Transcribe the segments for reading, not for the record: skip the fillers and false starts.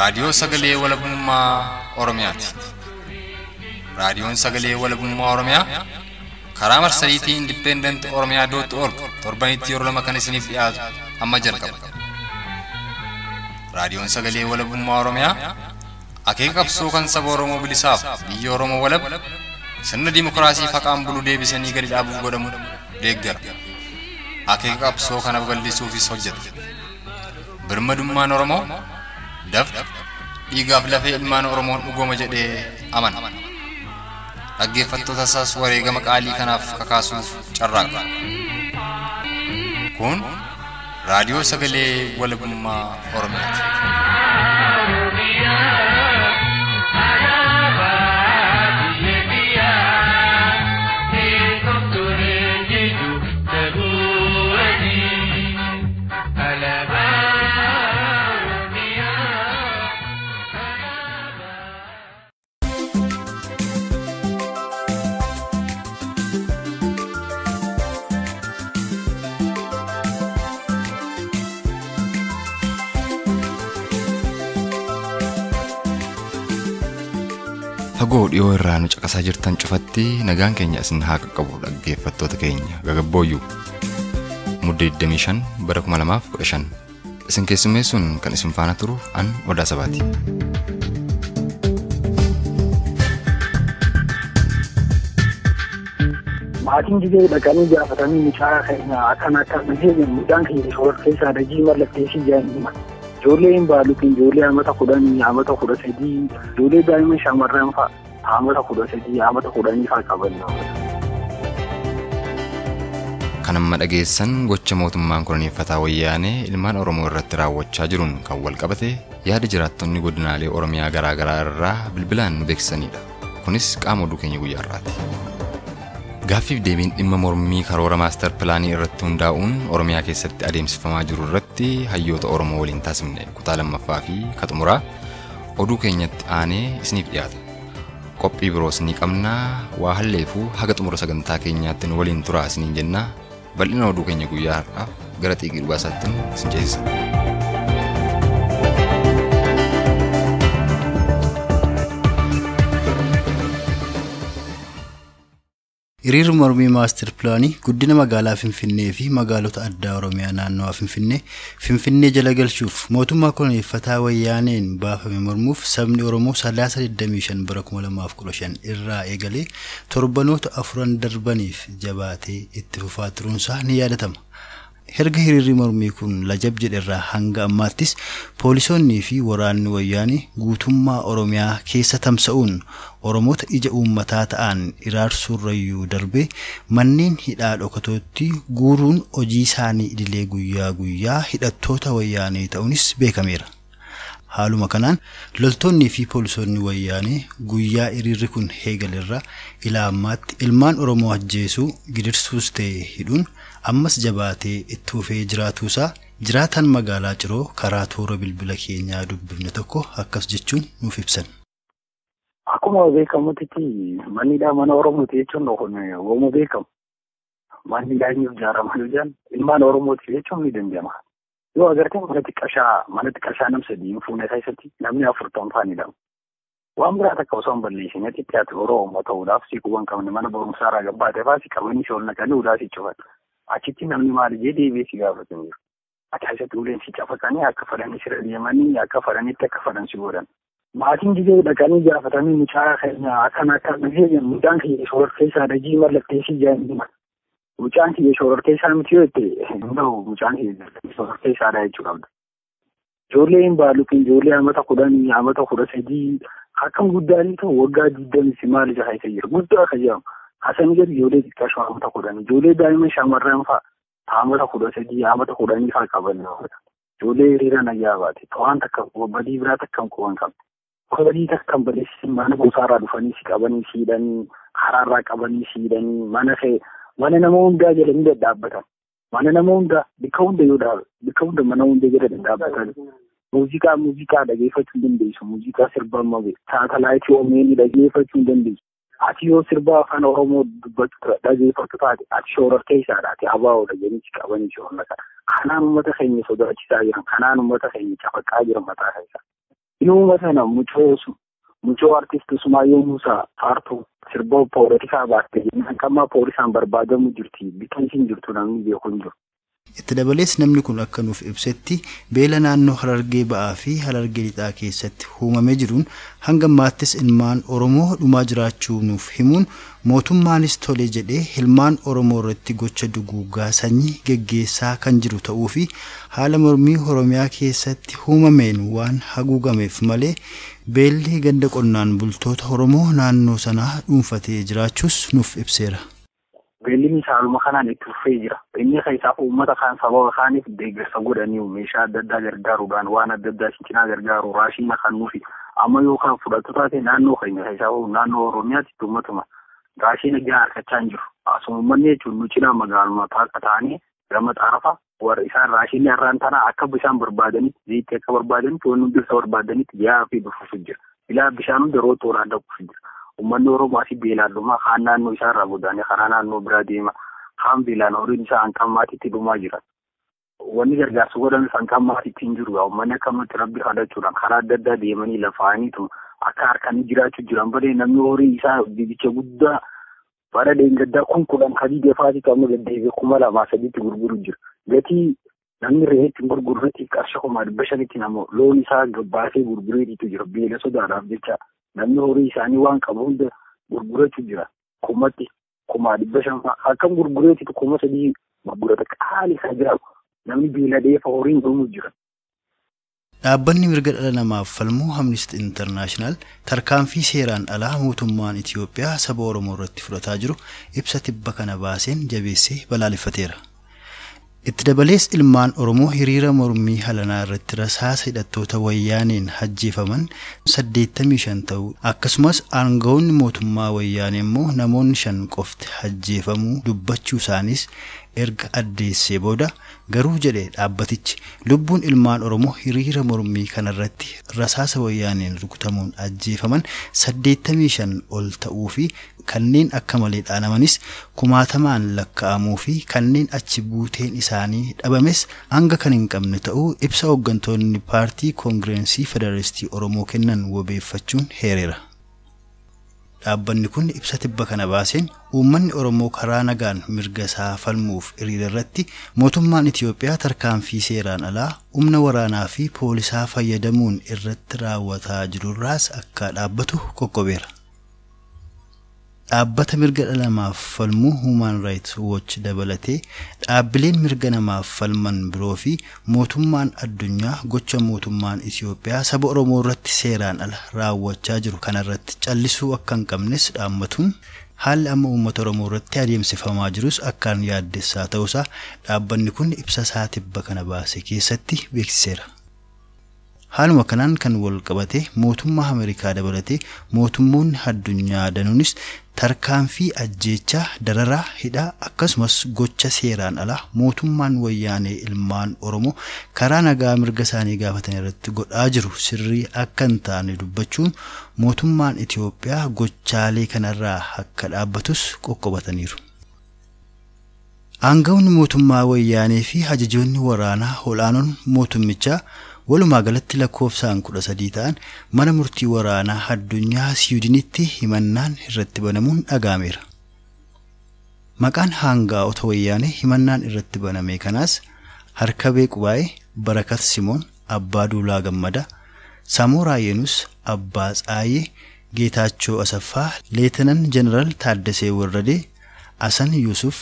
راديو سجلي ولا بوما أورميات راديو سجلي ولا بوما أورميا كرامر سريتي independent oromia.org تربانيتي ولا مكان سنيف ياز أما جركب راديو سجلي ولا بوما أورميا أكيد كبسو كان سبورو موبيلساف بيورو مولب سنة ديمقراطية فكام بلو دي بسني غريب أبو غرام ديجر أكيد كبسو كان بقول سوفي سوجت برمدوما نورمو دف إيجاب لفه إلمان أورمون أقوم جدي أمان أجي فتو تساس وريجا مكالي كناف كاسوف شراك كون راديو سجلي ولا بوما أورميات Hagood yoo irraan caqasaa jirtan cufatti nagaan keenya isin haa qaqqabu dhaggeeffattoota keenya gagabbooyyuu muddee 25 bara 2015 isin keessummeessuun kan isin faana turu an Odaa Sabaati. maatiin jigee dhaqanii gaafatanii mucaa keenya akka biyya mucaan keenya shoora keessaa dajii mallatteessii jaanima. Ijoolleen baaluutiin ijoollee amata 10 amata 13 ijoollee daa'ima shamarran fa'a amata 13 amata 10 fa'a qaban. Kan amma dhageessan gocha mootummaan koloneeffataa wayyaanee ilmaan Oromoo irratti raawwachaa jiruun kan wal qabate yaada jiraattonni godinaalee Oromiyaa garaa garaa irraa bilbilaan nu beeksisanidha. Kunis qaama oduu keenya guyyaa irraati. Gaaffiif deebiin dhimma mormii karoora maaster pilaanii irratti hundaa'uun Oromiyaa keessatti adeemsifamaa jiru irratti hayyoota Oromoo waliin taasifne kutaa lammaffaa fi kaxumuraa oduu keenyatti aanee isiniif dhiyaata. Qophii biroos ni qabna waa halleefuu haga xumura sagantaa keenyaatti nu waliin turaa isiniin jenna. Bal'ina oduu keenya guyyaa har'aaf gara xiiqii dhugaasaatti isin ceesisa. Hiriirri mormii maaster pilaanii guddina magaalaa Finfinnee fi magaalota addaa Oromiyaa naannoo Finfinnee jala galchuuf mootummaa koloneeffataa wayyaaneen baafame mormuuf sabni Oromoo 325 bara 2015 irraa eegalee torbanoota 4 darbaniif jabaatee itti fufaa turuunsaa ni yaadatama. Erga hiriirri mormii kun lajab jedherraa hanga ammaattis poolisoonnii fi waraanni wayyaanii guutummaa Oromiyaa keessa tamsa'uun Oromoota ija uummataa ta'an iraarsuurrayyuu darbee manneen hidhaa dhokatootti guuruun hojii isaanii idilee guyyaa guyyaa hidhattoota wayyaanii ta'uunis beekameera. Haaluma kanaan loltoonnii fi poolisoonni wayyaanii guyyaa hiriirri kun eegalerraa ilaa ammaatti ilmaan Oromoo ajjeesuu gidirsuus ta'e hidhuun ammas jabaatee itti fufee jiraatuusaa jiraatan magaalaa Ciroo karaa toora bilbila keenyaa dubbifne tokko akkas jechuun nuuf ibsan. Akkuma beekamutti manniidhaa mana Oromooti jechuun Oromoo beekamu. Manniidhaa inni ijaaramaa jiran ilmaan Oromooti jechuun ni danda'ama. Yoo agartee mana xiqqashaa nam sadii fuunee keessatti namni 40 faanidha. Waan biraa takka osoo hin balleessin xiqqaatti Oromoo ta'uudhaaf siquuwwan qabne mana barumsaa irraa gabbaatee baasii qabanii shool naqanii udaa si cufan. Achitti namni maal jedhee deebi'ee si gaafatan jiru. Ati keessatti uleen si cafaqanii akka fadhanii sirra deemanii akka fadhanitti akka fadhan si godhan. Maatiin jigee dhaqanii gaafatanii mucaa keenya akka biyya mucaan keenya shoora keessaa dajii mallatteessii jaanima. Mucaan keenya shoora keessaa miti yoo ta'e mucaan keenya shoora keessaadha jechuu qabda. Ijoolleen baaluutiin ijoollee amata 10 amata 13 akkam guddaanii ta'u waggaa 20 maal ija keessa jira guddaa akka jedhamu. Hasan gadi ijoollee xiqqaa amata 10 ijoollee daa'ima shamarran fa'a amata 13 amata 10 fa'a qaban. Ijoollee hiriira nayyaa baate waan takka badii biraa takka hin qabne. Badii takka hin balleessin mana gosaarraa dhufanii si qabanii si hidhanii karaarraa qabanii si hidhanii mana nama hundaa jala ni dhaabbatan. Mana nama hundaa bikka hunda yoo dhaabe bikka hunda mana hunda jala dhaabbatan. Muuziqaa dhageeffachuu hin dandeessu. Muuziqaa sirbaa malee saatalaayitii oomishanii dhageeffachuu hin dandeessu. Ati yoo sirba afaan Oromoo dubbatu dhageeffatu taate ati shoora keessaadha. Ati abaa'oodha jedhanii qabanii shoora kana. Kanaan uummata keenya sodaachisaa jiran. Kanaan uummata keenya cafaqaa jiran mataa keessa. Inuma sana mucoo artisti Sumayyoo Muusaa Faartuu sirba poolitikaa baatte akkama poolisaan barbaadamu jirti bitansiin jirtu namni beeku hin jiru. Itti dabalees namni kun akka nuuf ibsetti beela naannoo Harargee ba'aa fi Harargee lixaa keessatti uumamee jiruun hanga ammaattis ilmaan Oromoo dhumaa jiraachuu nuuf himuun mootummaanis tole jedhee ilmaan Oromoo irratti gocha duguuggaa sanyii geggeessaa kan jiru ta'uu fi haala mormii Oromiyaa keessatti uumameen waan haguugameef malee beelli ganda qonnaan bultoota Oromoo naannoo sanaa dhuunfatee jiraachuus nuuf ibseera. Beelli misaaluma kanaan itti fufee jira. Inni keessaa uummata kaan sababa kaaniif deeggarsa godhanii meeshaa adda addaa gargaaruudhaan waan adda addaa cinaa gargaaru raashiina kan nuufi amma yookaan fudhatu taate naannoo keenya keessaa naannoo Oromiyaatti uummatuma raashiina gahaa harkachaa hin jiru. Asuma uummanni jechuun nu cinaa magaaluma akka ta'anii gama xaarafa warra isaan raashiinni har'aan tanaa akka bishaan barbaadanitti zayitii akka barbaadanitti wanni hundi isa barbaadanitti gahaa fi dhufuuf jira. Ilaa bishaan hunda yeroo tooraan dhaquuf jira. Uummanni Oromoo asii beelaadhuma kaan naannoo isaarraa bodaanii karaa naannoo biraa deema. Kaan beelaan horiin isaa hanqammaatitti dhumaa jira. Wanni gargaarsa godhan hanqammaatitti hin jiru. Uummanni akkamatti rabbi kadhachuudhaan karaa adda addaa deemanii lafaaniitu akka harkanii jiraachuu jiran badee namni horii isaa bibicha guddaa bara deengaddaa kudhan kadii deefaati qabnu gaddeebi'ee 2,300 gurguru jira. Gatii namni reetti gurgurreetti qarshii 500 namoo loon isaa gabbaasee gurgureetitu jira. Beela sodaadhaaf jecha. Namni horii isaanii waan qabu hunda gurgurachuu jira. 500 akkam gurgureetitu 3,000 gurgurata qaali isaa jira. Namni beeladee fa horiin dhumuu jira. Dhaabbanni mirga dhala namaaf falmuu Amnesty International tarkaanfii seeraan alaa mootummaan Itiyoophiyaa saba Oromoo irratti fudhataa jiru ibsa tibba kana baaseen jabeessee balaaleffateera. Itti dabalees ilmaan Oromoo hiriira mormii halanaa irratti rasaasa hidhattoota wayyaaneen ajjeefaman 85 ta'uu akkasumas aangawoonni mootummaa wayyaanee immoo namoonni 5 qofti ajjeefamuu dubbachuu isaanis erga addeessee booda garuu jedhee dhaabbatichi lubbuun ilmaan Oromoo hiriira mormii kanarratti rasaasa wayyaaneen rukutamuun ajjeefaman 85 ol ta'uu fi kanneen akka malee dhaanamanis 1000 lakkaa'amuu fi kanneen achi buuteen isaanii dhabames hanga kan hin qabne ta'uu ibsa hooggantoonni paartii koongireensii federaalistii Oromoo kennan wabeeffachuun heereera. Dhaabbanni kun ibsa tibba kana baaseen uummanni Oromoo karaa nagaan mirga isaa falmuuf hiriira irratti mootummaan Itiyoophiyaa tarkaanfii seeraan alaa humna waraanaa fi poolisaa fayyadamuun irratti raawwataa jirurraas akka dhaabbatu qoqqobeera. Dhaabbata mirga dhala namaaf falmuu Human Rights Watch dabalatee dhaabbileen mirga namaaf falman biroo fi mootummaan addunyaa gocha mootummaan Itiyoophiyaa saba Oromoo irratti seeraan ala raawwachaa jiru kanarratti callisuu akka hin qabnes dhaammatuun haalli amma uummata Oromoo irratti adeemsifamaa jirus akkaan yaaddessaa ta'uusaa dhaabbanni kun ibsa isaa tibba kana baase keessatti beeksiseera. Haaluma kanaan kan wal qabate mootummaa Ameerikaa dabalatee mootummoonni addunyaa danuunis tarkaanfii ajjeechaa dararaa hidhaa akkasumas gocha seeraan alaa mootummaan wayyaanee ilmaan Oromoo karaa nagaa mirga isaanii gaafatan irratti godhaa jiru sirrii akka hin taane dubbachuun mootummaan Itiyoophiyaa gochaalee kanarraa akka dhaabbatus qoqqobataniiru. Aangawoonni mootummaa wayyaanee fi ajajoonni waraanaa olaanoon mootummichaa walumaa galatti lakkoofsaan 13 ta'an mana murtii waraanaa addunyaa Siwiidinitti himannaan irratti banamuun dhagaameera. Maqaan aangawoota wayyaanee himannaan irratti baname kanaas Harkabee Qubaayee, Barakat Simoon, Abbaa Duulaa Gammadaa, Samooraa Yeenus, Abbaa Tsaayee, Geetaachoo Asaffaa, Leetinan Jeneraal Taaddasee Warradee, Asan Yusuf,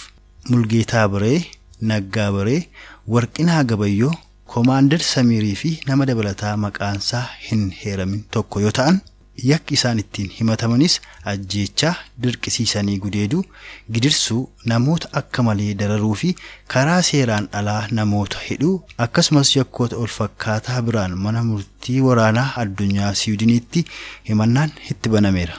Mulgeetaa Biree, Naggaa Biree, Warqinaa Gabayyoo, Komaander Samirii fi nama dabalataa maqaansaa hin heeramin tokko yoo ta'an yakki isaan ittiin himatamanis ajjeechaa dirqisiisanii gudeeduu gidirsuu namoota akka malee dararuu fi karaa seeraan alaa namoota hidhuu akkasumas yakkoota ol fakkaataa biraan mana murtii waraanaa addunyaa Siwiidinitti himannaan itti banameera.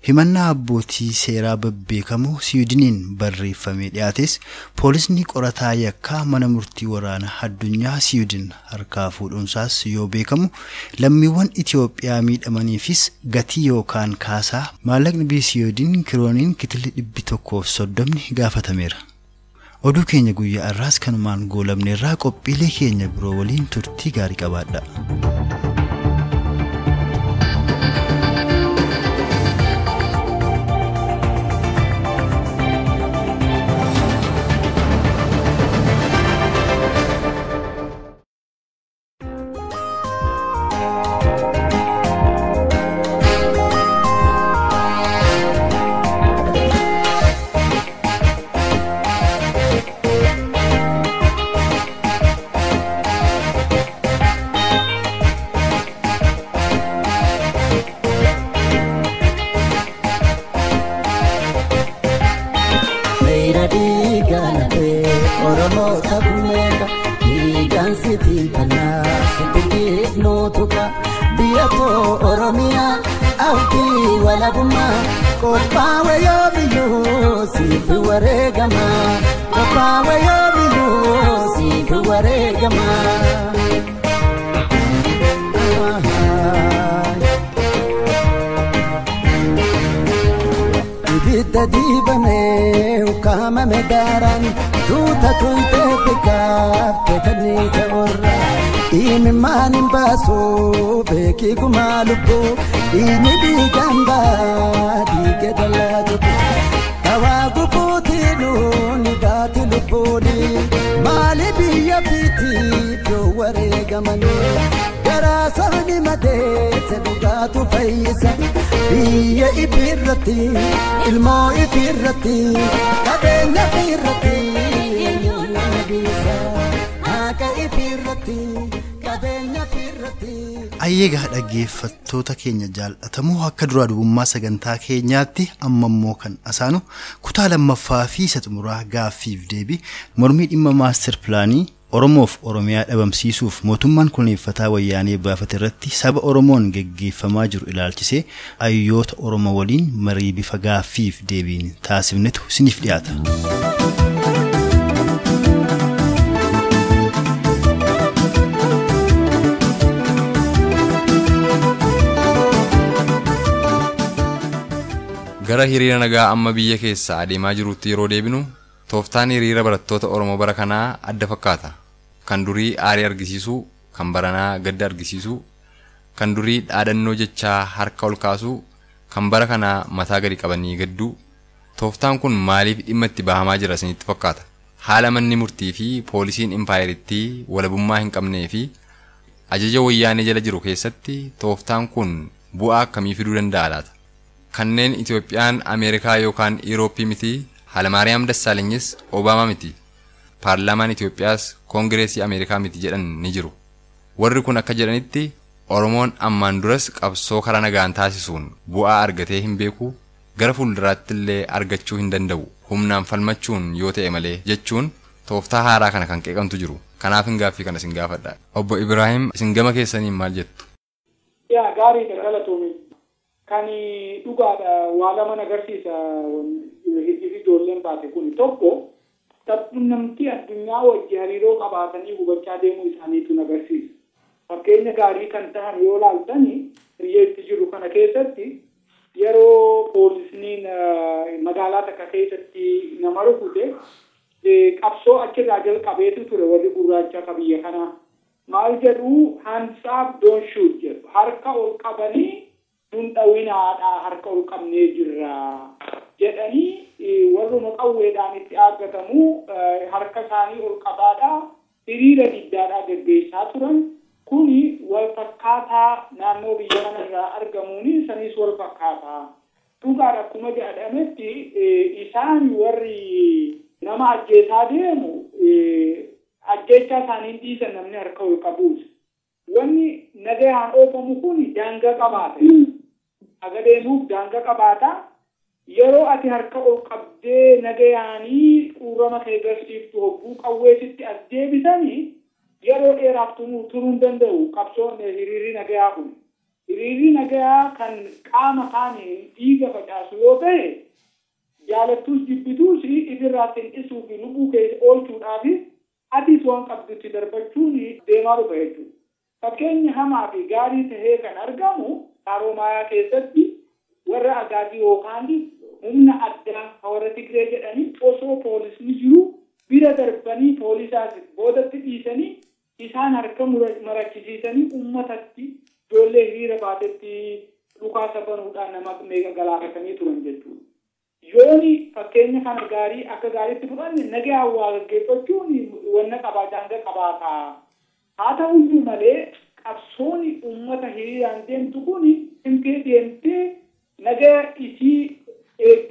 Himannaa abbootii seeraa babbeekamoo Siwiidiniin barreeffamee dhiyaates poolisni qorataa yakkaa mana murtii waraanaa addunyaa Siwiidin harkaa fuudhuunsaas yoo beekamu lammiiwwan Itiyoophiyaa miidhamaniifis gatii yookaan kaasaa maallaqni Siwiidin kirooniin kitilli 130 gaafatameera. Oduu keenya guyyaa irraas kanumaan goolabneerraa qophiilee keenya biroo waliin turtii gaarii qabaadha. walabumma qophaa'e yoomiyyuu siif wareegama qophaa'e yoomiyyuu siif wareegama. Ibidda dibamee ukkaamame daaraan duuta tuytee bikaafte kanniisa orraa imimmaan hin baasu beekii gumaa lubbuu inni dhiigaan baadhiige dallaa jiru tawaa gubuutiinuun baati lubbuuni maali biyya fiitiif yoo wareegamanii garaa sabni madeesse dhugaatu fayyisa biyya ifirratti ilmoo ifirratti qabeenya ifirratti eenyuun bisa haqa ifirratti qabeenya ifirratti. Ayyeegaa dhaggeeffattoota keenya jaallatamoo akka duraa dubummaa sagantaa keenyaatti amma immoo kan asaanu kutaa lammaffaa fi isa xumuraa gaaffiif deebii mormii dhimma maaster pilaanii Oromoof Oromiyaa dhabamsiisuuf mootummaan kunuunfataa wayyaanee baafate irratti saba Oromoon geggeeffamaa jiru ilaalchisee hayyoota Oromoo waliin marii bifa gaaffiif deebiin taasifnetu isiniif dhiyaata. Gara hiriira nagaa amma biyya keessa adeemaa jirutti yeroo deebinu tooftaan hiriira barattoota Oromoo bara kanaa adda fakkaata. Kan durii aarii argisiisuu, kan baranaa gadda argisiisuu, kan durii dhaadannoo jechaa harka ol kaasuu, kan bara kanaa mataa gadi qabanii gadduu. Tooftaan kun maaliif dhimma itti bahamaa jira isinitti fakkaata? Haala manni murtii fi poolisiin impaayiritti walabummaa hin qabnee fi ajaja wayyaanee jala jiru keessatti tooftaan kun bu'aa akkamii fiduu danda'a laata? Kanneen Itoophiyaan Ameerikaa yookaan Irooppii miti Hayilamaariyaam Dassaalenyi Obaamaa miti paarlaamaan Itoophiyaas koongireesii Ameerikaa miti jedhan ni jiru. Warri kun akka jedhanitti Oromoon ammaan duras qabsoo karaa nagaan taasisuun bu'aa argatee hin beeku gara fuulduraatti illee argachuu hin danda'u humnaan falmachuun yoo ta'e malee jechuun tooftaa haaraa kana kan qeeqamtu jiru. Kanaaf hin gaaffii kana isin gaafadha. Obbo Ibraahim isin gama keessaniin maal jettu? Yaa gaarii galatoomii kan dhugaadha waa lama agarsiisa ijoolleen baate kun tokko namni addunyaa wajji hariiroo qabaatanii hubachaa deemuu isaaniitu agarsiisa. Fakkeenya gaarii kan ta'an yoo laaltanii biyyeetti jiru kana keessatti yeroo poolisniin magaalaa takka keessatti nama rukute qabsoo achirraa jalqabeetu ture warri gurraacha akka biyya kanaa. Maal jedhu hands up don't shoot jedhu harka ol qabanii nun dhawinaadha harka ol qabnee jirra jedhanii warruma qawweedhaan itti argatamu harka isaanii ol qabaadha hiriira diddaadhaa gaggeessaa turan. Kuni wal fakkaataa naannoo biyya kanarraa argamuuni sanis wal fakkaataa. Dhugaadha akkuma jedhametti isaan warri nama ajjeesaa deemu ajjeechaa isaanii dhiisan namni harka ol qabuus. Wanni nagayaan oofamu kun daangaa qabaata. Aga deemuuf daangaa qabaata. Yeroo ati harka ol qabdee nagayaanii uurama kee garsiiftu hogguu qawweesitti as deebisanii yeroo dheeraaf turuun danda'u qabsoon hiriirri nagayaa kun. Hiriirri nagayaa kan qaama kaanii dhiiga facaasu yoo ta'e jaalattuus jibbituus ifirraatti hir'isuu fi lubbuu keessa oolchuudhaaf atis waan qabdutti darbachuun deemaa dhufa jechuudha. Fakkeenya hamaa fi gaarii tahee kan argamu Haroomayaa keessatti warra agaazii yookaan humna addaa warra Tigree jedhanii osoo poolisni jiru bira darbanii poolisaas boodatti dhiisanii isaan harka marachisiisanii uummatatti ijoollee hiriira baatetti dhukaasa banuudhaan nama meeqa galaafatanii turan jechuudha. Yooni fakkeenya kana gaarii akka gaariitti fudhanne nagaa waa gaggeeffachuun wanna qabaa daangaa qabaataa. Haa ta'uyyuu malee qabsoon uummata hiriiraan deemtu kun himtee deemtee nagaa isii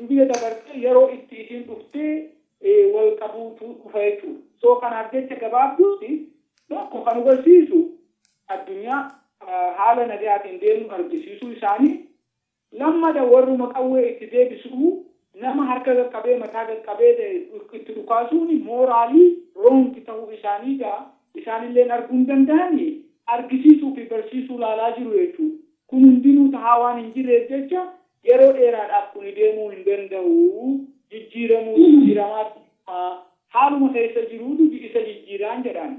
biyya dabartee yeroo itti isiin dhuftee wal qabuutu dhufa jechuudha. So kanaaf jecha gabaabduutti tokko kan agarsiisu addunyaa haala nagaatiin deemu argisiisuu isaanii lammada warruma qawwee itti deebisuu nama harka qaqqabee mataa qaqqabee itti dhukaasuun mooraalii roonti ta'uu isaaniidha. Isaanillee arguu hin danda'anii argisiisuu fi barsiisuu laalaa jiru jechuudha. Kun hundinuu tahaa waan hin jirreef jecha yeroo dheeraadhaaf kun deemuu hin danda'u jijjiiramaa haaluma keessa jiruutu isa jijjiiraan jedhan.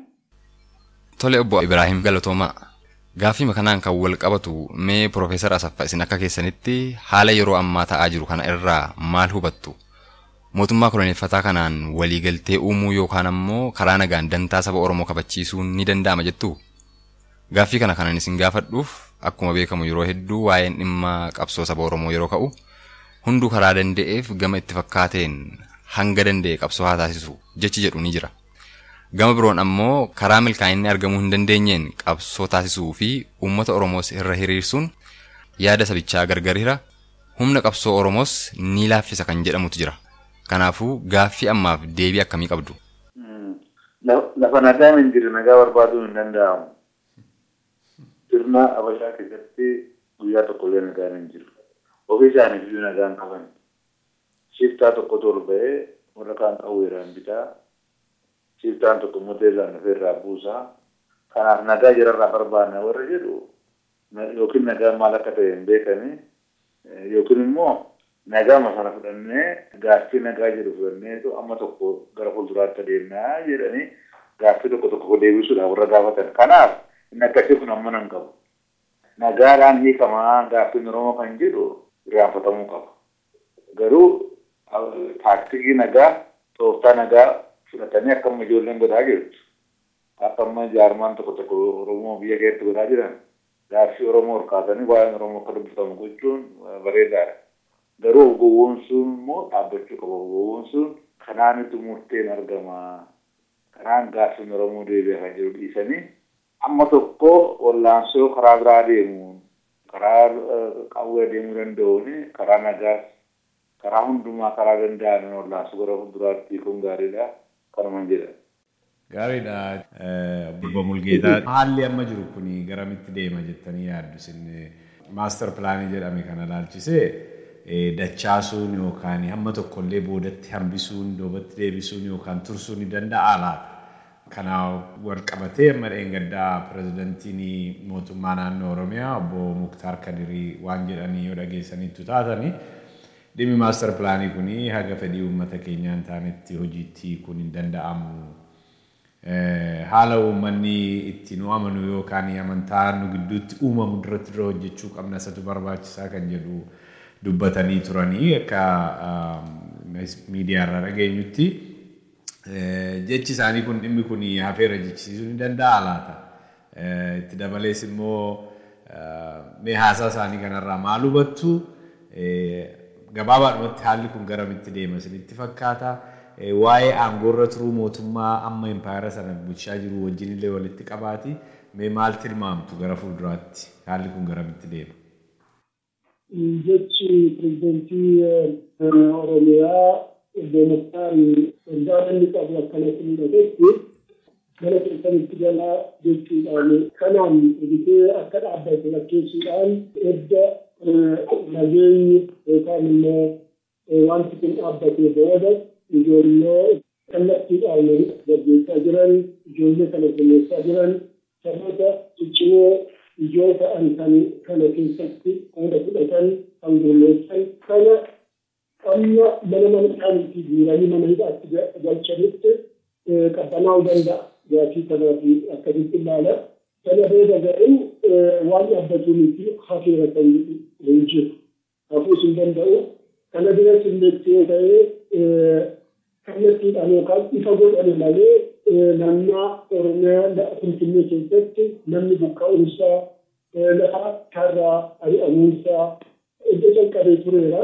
Tole obbo Ibrahim Galatoomaa. Gaaffii kanaan kan wal qabatu mee Profeesar Asaffaa isin akka keessanitti haala yeroo ammaa ta'aa jiru kana irraa maal hubattu? Mootummaa koloneeffataa kanaan waliigaltee uumuu yookaan ammoo karaa nagaan dantaa saba Oromoo kabachiisuun ni danda'ama jettu? Gaaffii kana kanan isin gaafadhuuf akkuma beekamu yeroo hedduu waa'een dhimma qabsoo saba Oromoo yeroo ka'u hunduu karaa danda'eef gama itti fakkaateen hanga danda'e qabsoo haa taasisu jechi jedhu ni jira. Gama biroon ammoo karaa milkaa'inni argamuu hin dandeenyeen qabsoo taasisuu fi uummata Oromoos irra hiriirsuun yaada sabichaa gargar hira humna qabsoo Oromoos ni laaffisa kan jedhamutu jira. Kanaafuu gaaffii ammaaf deebii akkamii qabdu? Lafa nagaan hin jiru nagaa barbaaduu hin danda'amu. Sirna Habashaa keessatti guyyaa tokkollee nagaan hin jiru. Ofii isaaniif iyyuu nagaan qaban. Shiftaa tokko torbee warra kaan qawweeraan bitaa. Shiftaan tokko moteelaan ofirraa buusaa. Kanaaf nagaa jirarraa barbaadna warra jedhu yookiin nagaan maal akka ta'e hin beekani yookiin immoo nagaa masana fudhannee gaaffii nagaa jedhu fudhannee amma tokko gara fuulduraatti adeemnaa jedhanii gaaffii tokko deebisuudhaaf warra gaafatan. Kanaaf inni akkasii kun amma nan qabu. Nagaadhaan hiikamaa gaaffiin Oromoo kan jedhu irraanfatamuu qaba. Garuu taaktikii nagaa tooftaa nagaa fudhatanii akkama ijoolleen godhaa jirtu. Akkama jaarmaan tokko Oromoo biyya keessatti godhaa jiran gaaffii Oromoo horkaatanii waa'een Oromoo akka dubbatamu gochuun bareedaadha. Garuu gowwoomsuun immoo dhaabbachuu qaba. Gowwoomsuun kanaanitu murteen argama. Kanaan gaaffiin Oromoo deebi'aa kan jiru dhiisanii amma tokko wallaansoo karaa biraa deemuun karaa qawwee deemuu danda'uun karaa nagaas karaa hundumaa karaa danda'an wallaansoo gara fuulduraatti kun gaariidha. Kanuma jedha. Gaariidha. Obbo Mulgeetaa haalli amma jiru kun garamitti deema jettanii yaaddu isin maaster pilaanii jedhame kana ilaalchisee dachaasuun yookaan hamma tokkollee boodatti hambisuun doobatti deebisuun yookaan tursuun ni danda'a laata? Kana wal qabatee amma dheengaddaa pirezidantiin mootummaa naannoo Oromiyaa obbo Muktaar Kadirii waan jedhanii yoo dhageessanitti taatanii dhimmi maaster pilaanii kun haga fedhii uummata keenyaan taanetti hojiitti kun hin danda'amu. Haala uummanni itti nu amanu yookaan amantaa nu gidduutti uumamu duratti dura hojjechuu qabna isatu barbaachisaa kan jedhu dubbatanii turanii akka miidiyaarraa dhageenyutti. Jechi isaanii kun dhimmi kun hafeera jechisiisuu ni danda'a laata? Itti dabalees immoo mee haasaa isaanii kanarraa maal hubattu? Gabaabaadhumatti haalli kun garamitti deema isinitti fakkaata? Waa'ee aangoorra turuu mootummaa amma impaayera sana bulchaa jiru wajjin illee walitti qabaati. Mee maal tilmaamtu gara fuulduraatti haalli kun garamitti deema? Jechi pirezidantii Oromiyaa obbo Muktaar Gaafanni qabu akkanatti mul'atetti mana keessanitti galaa jechuudhaan kanaan editee akka dhaabbate fakkeessuudhaan edda nageenyi yookaan immoo wanti kun dhaabbatee booda ijoollee kallattiidhaan gaggeessaa jiran ijoollee kana galmeessaa jiran saboota ciccimoo ijoo ta'an kana keessatti qooda fudhatan kan galmeessan kana amma mana isaaniitti guuranii mana hidhaatti galchanitti qabbanaa'uu danda'a. Gaafii kanaafi akkasitti ilaala. Kana booda ga'u waan dhaabbatu miti hafeera kan hin jiru. Hafuus hin danda'u. Kana biras illeetti yoo ta'e kallattiidhaan yookaan ifa godhame malee naannoo Oromiyaa Finfinnee keessatti namni buqqa'uunsaa lafa karraa ari'amuunsaa iddoo calqabee tureera.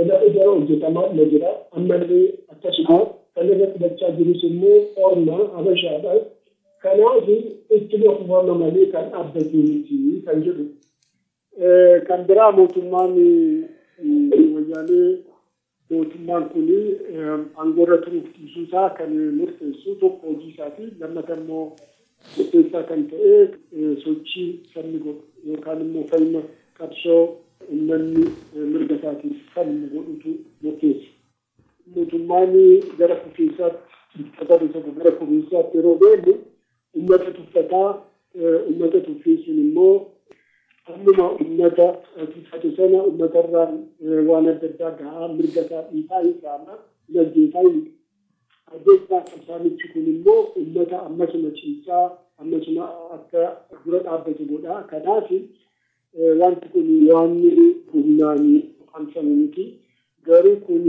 Lafa jara hojjetamaa irra jira. Ammallee akkasuma kan irratti dachaa jirus immoo Oromoo Habashaadha. Kanaaf itti boqonnaa malee kan dhaabbatu miti kan jedhu. Kan biraa mootummaan wayyaanee mootummaan kun aangoorra turuuf dhiisuusaa kan murteessu tokko hojii isaati. Lammataa immoo murteessaa kan ta'e sochii sabni godhu yookaan immoo falma qabsoo uummanni mirga isaatiif falmu godhutu murteessa. Mootummaan gara kufiinsaatti gara kufiinsaatti yeroo deemu uummata tuffataa uummata tuffiisuun immoo Amma ummata fatu sana ummatarraan waan adda addaa gahaa mirga isaa dhiisaa isaama gaggeessaa hin addeessaa qabsaanichi kun immoo ummata ammasuma ciisaa ammasuma akka dura dhaabbatu godha. Kanaaf wanti kun waan humnaan qabsamu miti. Garuu kun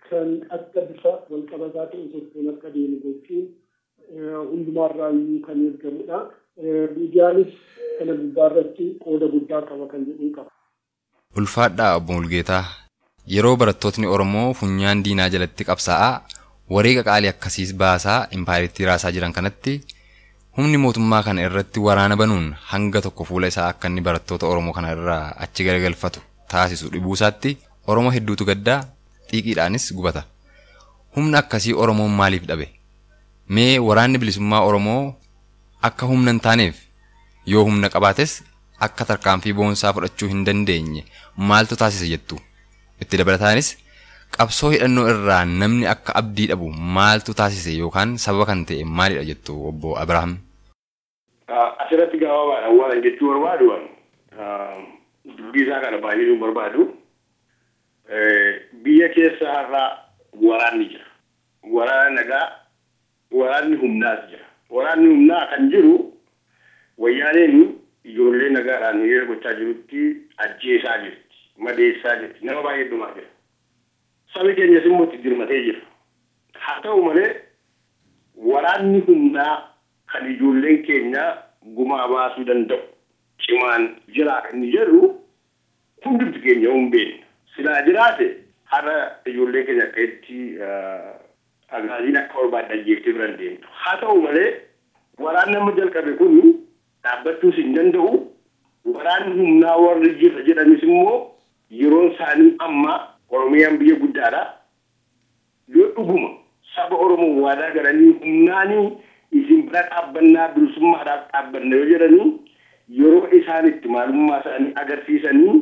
kan akka bifa walqabataa ta'e tokkoon akka deemu gochuun hundumaarraayyuu kan eegamudha. Miidiyaanis kana gubbaarratti qooda guddaa qaba kan jedhu qaba. Ulfaadhaa Obbo Mulgeetaa, yeroo barattootni Oromoo funyaan diinaa jalatti qabsaa'aa wareega qaalii akkasiis baasaa impaayiriitti raasaa jiran kanatti humni mootummaa kana irratti waraana banuun hanga tokko fuula isaa akka inni barattoota Oromoo kana irraa achi garagalfatu taasisu dhibuusaatti Oromoo hedduutu gaddaa xiiqiidhaanis gubata. Humna akkasii Oromoon maaliif dhabe? Mee waraanni bilisummaa Oromoo akka humna hin taaneef yoo humna qabaates akka tarkaanfii boonsaa fudhachuu hin dandeenye maaltu taasisa jettu? Itti dabalataanis qabsoo hidhannoo irraa namni akka abdii dhabu maaltu taasise yookaan sababa kan ta'e maalidha jettu Obbo Abrahaam? Asirratti gabaabaadhaan waan jechuu barbaadu dubbii isaa kana baay'ee barbaadu. Biyya keessa har'a waraanni jira. Waraana nagaa, waraanni humnaas jira. Waraanni humnaa kan jiru wayyaaneen ijoollee nagaadhaan hiriira gochaa jirutti ajjeesaa jirti, madeessaa jirti, nama baay'ee dhumaa jira. Sabi keenyas immoo itti dirmatee jira. Haa ta'u malee waraanni humnaa kan ijoolleen keenya gumaa baasuu danda'u cimaan jiraa kan inni jedhu hundumti keenya hin beekne. Silaa jiraate har'a ijoollee keenya akka itti agaaziin akka barbaadde ajjeeftee biran deemtu. Haa ta'u malee waraanni amma jalqabe kun dhaabbachuus hin danda'u. Waraanni humnaa warri jira jedhanis immoo yeroon isaanii amma Oromiyaan biyya guddaadha. Yoo dhuguma saba Oromoo waadaa galanii humnaanii isin bira dhaabbannaa bilisummaadhaaf dhaabbanna yoo jedhanii yeroo isaan itti maalummaa isaanii agarsiisanii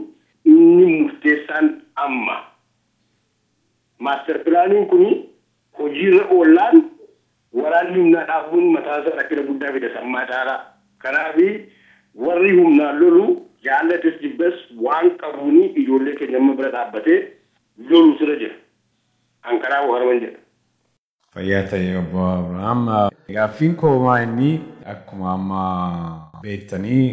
inni murteessaan amma. Maaster pilaaniin kun hojiirra oollaan waraanni humnaa dhaabuun mataa isaa rakkina guddaa fida sammaa taaraa. Kanaaf warri humnaan lolu jaallates jibbas waan qabuuni ijoollee keenya amma bira dhaabbatee lolu sira jira. Ankaraa warman jedha. Fayyaa ta'e Obbo Abrahaam. Gaaffiin koomaa inni akkuma amma beektanii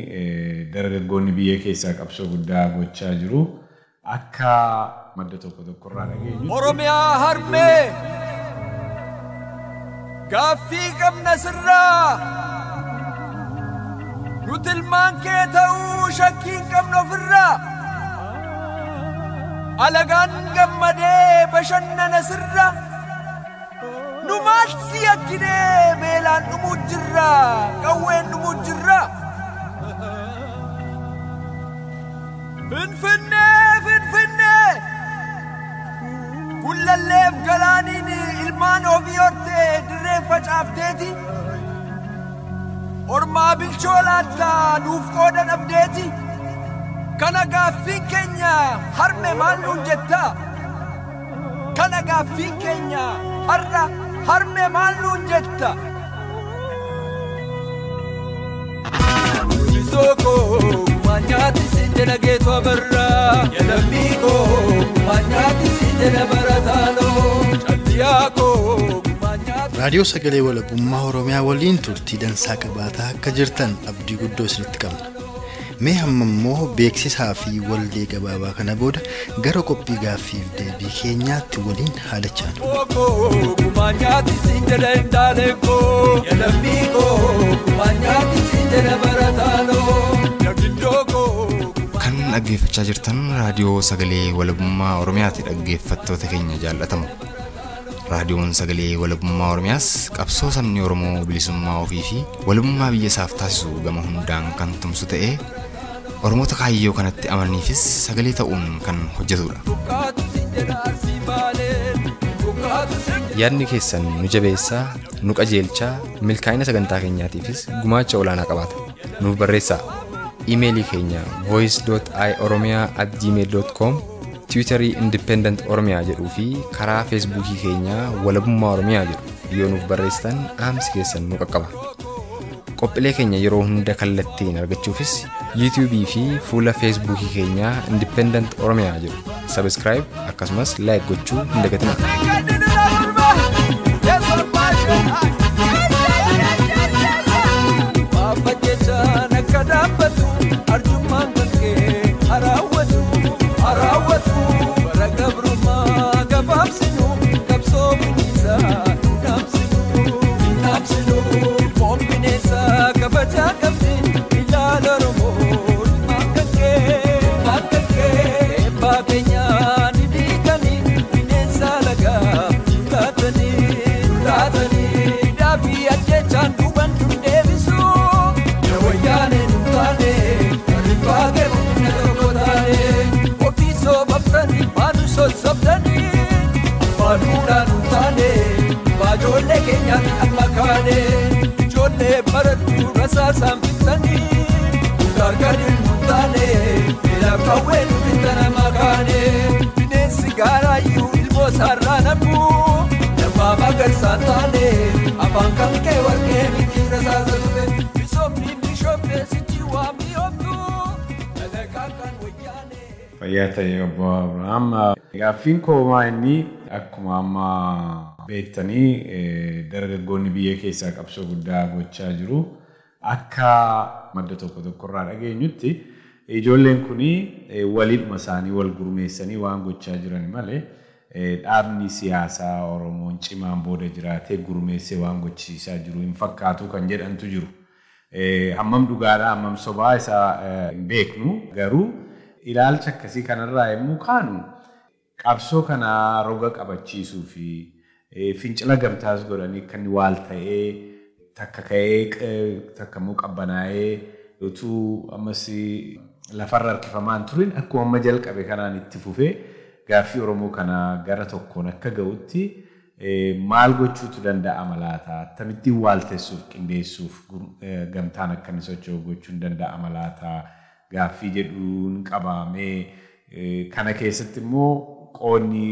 dargaggoonni biyya keessaa qabsoo guddaa gochaa jiru. Akka madda tokko tokkorraa dhageenyu. Oromiyaa harmee gaaffii qabna sirraa. Nuti ilmaan kee ta'uu shakkii hin qabnu ofirraa. Alagaan gammadee bashannana sirra. Nu maal si yakkinee beelaan dhumuu jirra, qawween dhumuu jirra. Finfinnee Finfinnee kullalleef galaaniin ilmaan ofii hortee dirree facaafteeti. Ormaa bilchoo laattaa nuuf qooda dhabdeeti. Kana gaaffiin keenya harme maal nuun jetta? Kana gaaffiin keenya har'a harme maal nuun jetta? Soko manyati sindena geetu abarra yadamiko manyati sindena baratalo chatiyako. Raadiyoo Sagalee Walabummaa Oromiyaa waliin turtii dansaa qabaataa akka jirtan abdii guddoo isinitti qabna. Mee hamma immoo beeksisaa fi waldee gabaabaa kana booda gara qophii gaaffiif deebii keenyaatti waliin haalachaan. Kan dhaggeeffachaa jirtan raadiyoo Sagalee Walabummaa Oromiyaati dhaggeeffattoota keenya jaallatamu. Raadiyoon Sagalee Walabummaa Oromiyaas qabsoo sabni Oromoo bilisummaa ofii fi walabummaa biyya isaaf taasisu gama hundaan kan tumsu ta'ee Oromoota kaayyoo kanatti amananiifis sagalee ta'uun kan hojjetudha. Yaadni keessan nu jabeessaa, nu qajeelchaa, milkaa'ina sagantaa keenyaatiifis gumaacha olaanaa qabaata. Nuuf barreessaa. Iimeelii keenya voice.ioromia@gmail.com, Tiwiitarii Independent Oromiyaa jedhuu fi karaa Feesbuukii keenya Walabummaa Oromiyaa jedhu yoo nuuf barreessitan dhaamsi keessan nu qaqqaba. Qophiilee keenya yeroo hunda kallattiin argachuufis YouTube fi fuula Facebook keenya Independent Oromiyaa jedhu subscribe akkasumas like gochuu hin dagatinaa. Jolle baratu rasa sampitani gargari mutane ila kawen bitana magane bine sigara yu ilbo saranabu nababa garsatane abankan ke warke mitira sazalbe bisomni bishopne sitiwa miyotu nagakan wayane fayyata yobbo Abraham gaaffiin koomaa inni akkuma amma beektanii dargaggoonni biyya keessaa qabsoo guddaa gochaa jiru akka madda tokko tokkorraa dhageenyutti ijoolleen kuni waliidhuma isaanii wal gurmeessanii waan gochaa jiran malee dhaabni siyaasaa Oromoon cimaan booda jiraatee gurmeessee waan gochiisaa jiru hin fakkaatu kan jedhantu jiru. Hammam dhugaadhaa hammam sobaa isaa hin beeknu garuu ilaalcha akkasii kanarraa yommuu kaanu qabsoo kana roga qabachiisuu fi fincila gamtaas godhanii kan waal ta'ee takka ka'ee takka immoo qabbanaa'ee utuu ammas lafarra harkifamaan turin akkuma amma jalqabe kanaan itti fufee gaaffii Oromoo kana gara tokkoon akka ga'utti maal gochuutu danda'ama laata akkamittiin waal teessuuf qindeessuuf gamtaan akka inni socho'u gochuun danda'ama laata gaaffii jedhuun qabamee kana keessatti immoo qoonni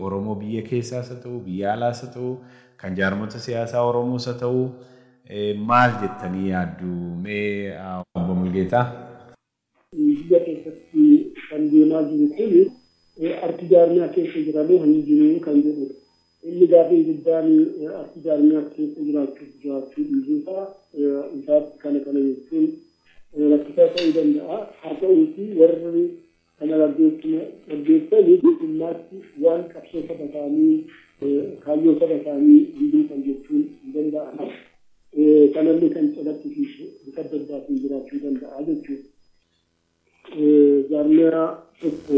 Oromoo biyya keessaas haa ta'u biyya alaas haa ta'u kan jaarmota siyaasaa Oromoos haa ta'u maal jettanii yaaddu mee obbo Mulgeetaa? Biyya keessatti kan deemaa jiru kun arti jaarmiyaa keessa jiranii hanni jiru kan jedhudha. Inni gaaffii guddaan arti jaarmiyaa keessa jiraachuu dhiisuusaa isaatti kana jechuun rakkisaa ta'uu danda'a. Haa ta'uuti warri kana gaggeessanii dhimmaatti waan qabsoo saba isaanii kaayyoo saba isaanii hunduu kan jechuun hin danda'ama. Kanallee kan calaqqisiisu bifa adda addaatiin jiraachuu danda'a jechuudha. Jaarmiyaa tokko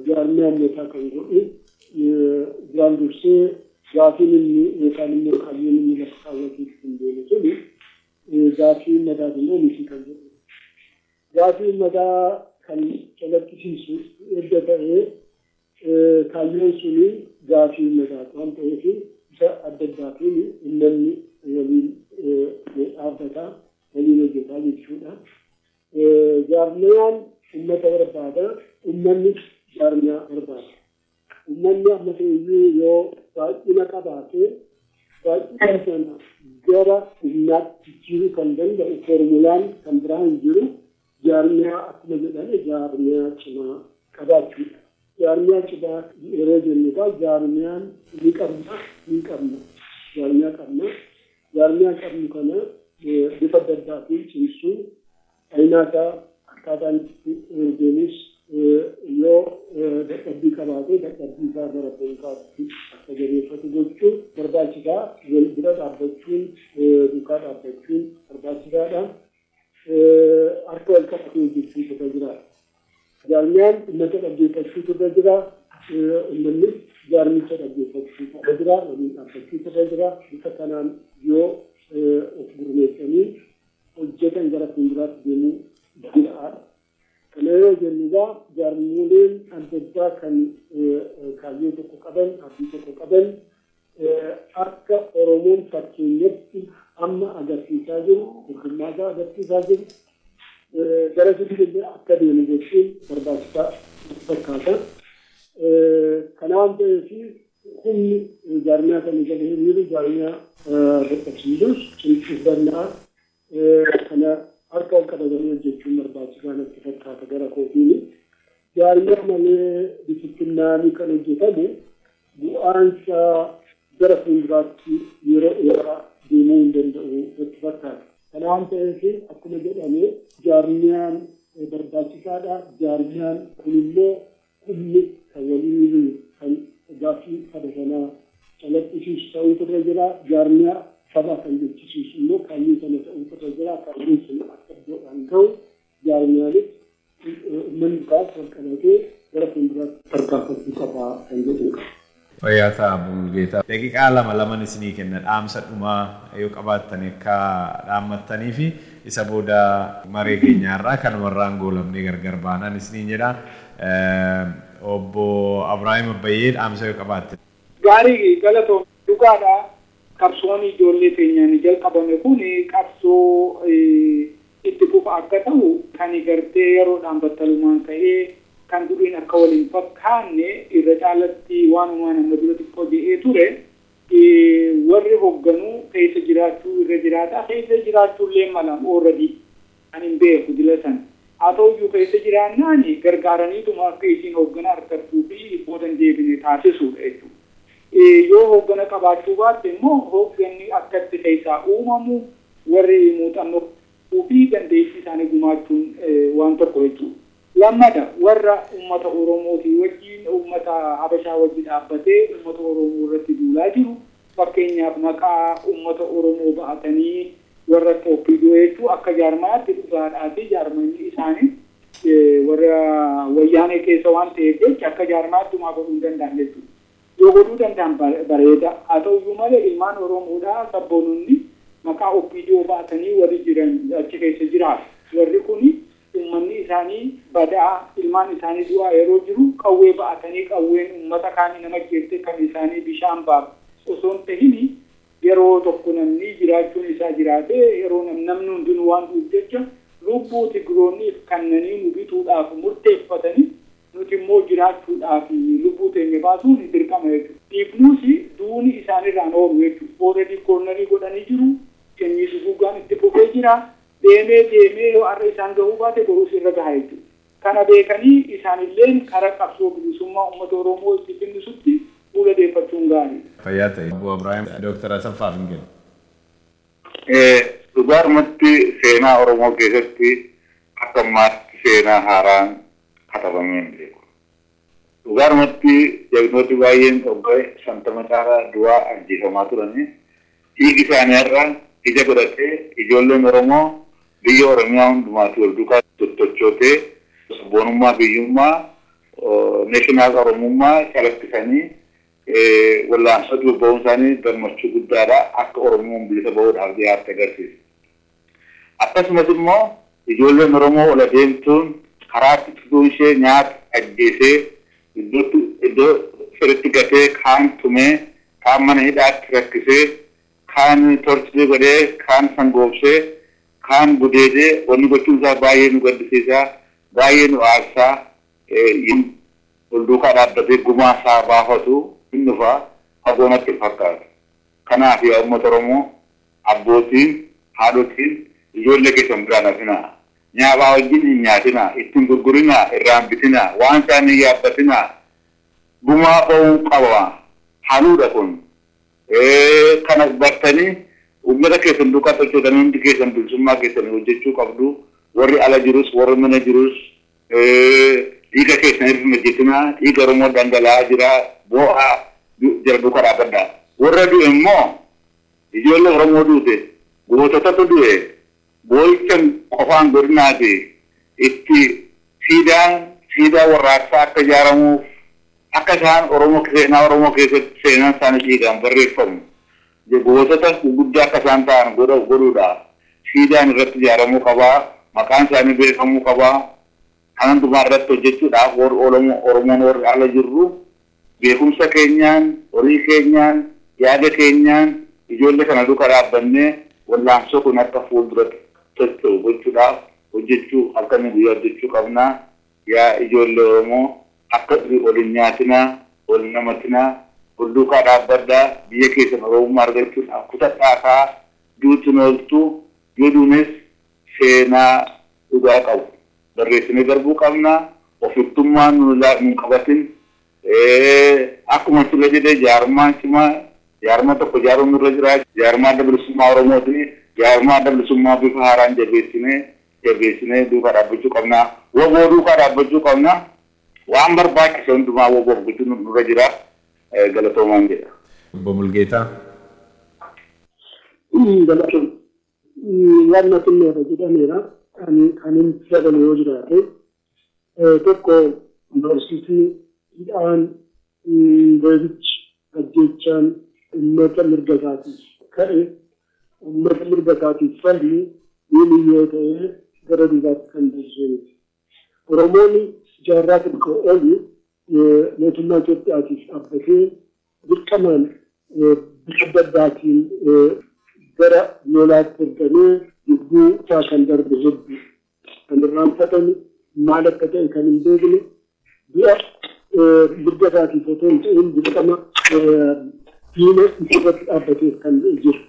jaarmiyaa ammataa kan godhu duraan dursee gaafiin inni yookaan immoo kaayyoon inni lafa kaawwateef hin deemu suni gaafii madaa immoo miti kan jedhu. Gaafii madaa kan calaqqisiisu edda ta'ee kaayyoon suni gaafii madaa waan ta'eef isa adda addaatiin uummanni waliin dhaabbataa waliin hojjetaa jechuudha. Jaarmiyaan uummata barbaada, uummanni jaarmiyaa barbaada. Uummanni amma ta'eyyuu yoo baay'ina qabaate baay'ina sana gara humnaatti jijjiiruu kan danda'u foormulaan kan biraa hin jiru jaarmiyaa akkuma jedhame jaarmiyaa cimaa qabaachuudha. Jaarmiyaa cimaa yeroo jennuudha jaarmiyaan ni qabna. Jaarmiyaa qabna. Jaarmiyaa qabnu kana bifa adda addaatiin cimsuun aynaasaa akkaataan deemus yoo dadhabbii qabaate dadhabbii isaa gara beekaatti akka jabeeffatu gochuun barbaachisaa wal bira dhaabbachuun duukaa dhaabbachuun barbaachisaadha. Harka wal qabatee hojjechuutu irra jira. Jaarmiyaan uummata dhaggeeffachuutu irra jira. Uummanni jaarmicha dhaggeeffachuutu irra jira. Waliin dhaabbachuutu irra jira. Bifa kanaan yoo of gurmeessanii hojjetan gara fuulduraatti deemuu danda'aadha. Kana yoo jennugaa jaarmoleen adda addaa kan kaayyoo tokko qaban, abdii tokko qaban akka Oromoon fakkeenyatti amma agarsiisaa jiru, hirmaannaa agarsiisaa jiru, gara fuulduraatti akka deemu jechuun barbaachisaa fakkaata. Kana waan ta'eef humni jaarmiyaa kan jala hiriiru jaarmiyaa dadhabsiisuus cimsuuf danda'a. Kana harka qabatanii hojjechuun barbaachisaa natti fakkaata gara kootiin. Jaarmiyaa malee disipilinaanii kan hojjetamu bu'aansa gara fuulduraatti yeroo dheeraa deemuu hin danda'u natti fakkaata. Kanaan ta'eef akkuma jedhame jaarmiyaan barbaachisaadha. Jaarmiyaan kunimmoo humni kan waliin kan gaaffii saba sanaa calaqqisiisu ta'uutu irra jira. Jaarmiyaa saba kan jechisiisu immoo kaayyoo sana ta'uutu irra jira. Kaayyoo sana akka iddoodhaan ta'u jaarmiyaanis uummanni kaas wal qabatee gara fuulduraatti tarkaanfachuu qaba kan jedhudha. Fayyaa ta'a Mulgeetaa. Daqiiqaa lama isinii kenna dhaamsa dhumaa yoo qabaattan akka dhaammattanii fi isa booda maree keenyaarraa kanumarraan goolabnee gargar baanaan isiniin jedha. Obbo Abrahaam Abbayyee dhaamsa yoo qabaatte. Gaarii galatoon dhugaadha. Qabsoon ijoollee keenyaan jalqabame kun qabsoo itti fufa akka ta'u kan gartee yeroodhaan battalumaan ta'ee kan duriin akka waliin fakkaanne irra caalatti waanuma nama dura xiqqoo jedhee ture warri hogganuu keessa jiraachuu irra jiraata keessa jiraachuullee malam already kan hin beeku dila san haa ta'uyyuu keessa jiraannaan gargaaraniituma akka isiin hoggana argattuu fi boodan deebine taasisuudha jechuudha. Yoo hoggana qabaachuu baatte immoo hogganni akkatti keessaa uumamu warri muuxannoo fi dandeettii isaanii gumaachuun waan tokko jechuudha. Lammada warra ummata Oromootii wajjin ummata Habashaa wajjin dhaabbatee ummata Oromoo irratti duulaa jiru fakkeenyaaf maqaa ummata Oromoo ba'atanii warra Toophiyoo jechuun akka jaarmaatti dhugaadhaa fi jaarmanni isaanii warra wayyaanee keessa waan ta'eef jecha akka jaarmaatti maa godhuu hin danda'an jechuudha. Yoo godhuu danda'an bareeda haa ta'uyyuu malee ilmaan Oromoodhaa sabboononni maqaa Toophiyoo ba'atanii warri jiran achi keessa jiraatu warri kuni ummanni isaanii badaa ilmaan isaanii du'aa yeroo jiru qawwee ba'atanii qawween ummata kaanii nama jeelte kan isaanii bishaan baasu osoo hin ta'in yeroo tokko namni jiraachuun isaa jiraate yeroo namni hundinuu waan du'uuf jecha lubbuu Tigiroonniif kannanii nu bituudhaaf murteeffatanii nuti immoo jiraachuudhaaf lubbuu teenya baasuun dirqama jechuudha. Dhiifnuus duuni isaanirraan oolu jechuudha. Already koornarii godhanii jiru kennii suguugaan itti fufee jira. Deemee yoo har'a isaan gahuu baate boruus irra gahaa jechuudha. Kana beekanii isaanillee karaa qabsoo bilisummaa uummata Oromoo itti finnisutti fuula deeffachuun gaarii. Fayyaa ta'e. Obbo Abrahaam Dooktar Asaffaa Finqil. Dhugaarumatti seenaa Oromoo keessatti akka ammaatti seenaa haaraan katabamee hin beeku. Dhugaarumatti jagnooti baay'een waggaa 50 caalaa du'aa ajjeefamaa turanii dhiigi isaanii irraa ija godhatee ijoolleen Oromoo biyya Oromiyaa hundumaatti wal duukaa tochootee sabboonummaa biyyummaa neeshinaal Oromummaa calaqqisanii wallaansoo dubba'uun isaanii gammachuu guddaadha akka Oromoon bilisa bahuudhaaf dhiyaate agarsiisa. Akkasumas immoo ijoolleen Oromoo ol adeemtuun karaatti tutuu ishee nyaata ajjeesee iddoo sirriitti gatee kaan tumee kaan mana hidhaatti rakkisee kaan torchii godhee kaan sangoobsee kaan gudeedee wanni gochuun isaa baay'ee nu gaddisiisaa baay'ee nu aarsaa ol duukaa dhaabbatee gumaa isaa baafatu hin dhufaa fagoonatti fakkaata. Kanaaf yaa uummata Oromoo abbootiin haadhotiin ijoollee keessan biraan hafinaa nyaabaa wajjin hin nyaatinaa ittiin gurgurinaa irraan bitinaa waan isaanii yaabbatinaa gumaa ba'uu qaba haluudha kun. Kana bartanii uummata keessan duukaa tochootanii hundi keessan bilisummaa keessan hojjechuu qabdu warri ala jirus warri mana jirus dhiiga keessaniif hojjetinaa dhiiga Oromoo dhangala'aa jira boo'aa jara duukaa dhaabbadhaa. Warra du'e immoo ijoollee Oromoo duute goototatu du'e boo'ichan qofaan godhinaati itti siidaa warraaqsaa akka ijaaramuuf akka isaan Oromoo seenaa Oromoo keessatti seenaan isaanii dhiigaan barreeffamu gootota guddaa akka isaan ta'an godhuudhaaf siidaan irratti ijaaramuu qabaa maqaan isaanii beekamuu qabaa kanan dhumaa irratti hojjechuudhaaf Oromoon warri ala jirru beekumsa keenyaan horii keenyaan yaada keenyaan ijoollee kana duukaa dhaabbannee wallaansoo kun akka fuulduratti socho'u gochuudhaaf hojjechuu akkamii guyyaa hojjechuu qabnaa yaa ijoollee Oromoo akka waliin nyaatinaa waliin namatinaa wal duukaa dhaabbadhaa biyya keessan Oromummaa argachuudhaaf kutadhaa duutiin ooltuu yoo duunes seenaa dhugaa qabu barreessinee darbuu qabna ofittummaan nu qabatin akkuma sila jedhee jaarmaan cimaa jaarmaa tokko jaaruun nurra jira jaarmaa dabalisummaa Oromooti jaarmaa dabalisummaa bifa haaraan jabeessinee duukaa dhaabbachuu qabna woboo duukaa dhaabbachuu qabna waan barbaachisu hundumaa woboo gochuun nurra jira galatoomaan jedha. Obbo Mulgeetaa. Galatoon yaadna xinneera jedhameera kan sagalee yoo jiraate tokko barsiisni hidhaan beekichi ajjechaan uummata mirga isaatiif ka'e uummata mirga isaatiif falmi inni yoo ta'e gara duubaatti kan deebisuu Oromoon jaarraa tokko oli mootummaa Itoophiyaatiif dhaabbatee dirqamaan bifa adda addaatiin gara lolaatti ergamee lubbuu isaa kan darbe hedduu kan irraanfatame maal akka ta'e kan hin beekne du'a mirga isaatiif otoo hin ta'in dirqama diina isarratti dhaabbatee kan jiru.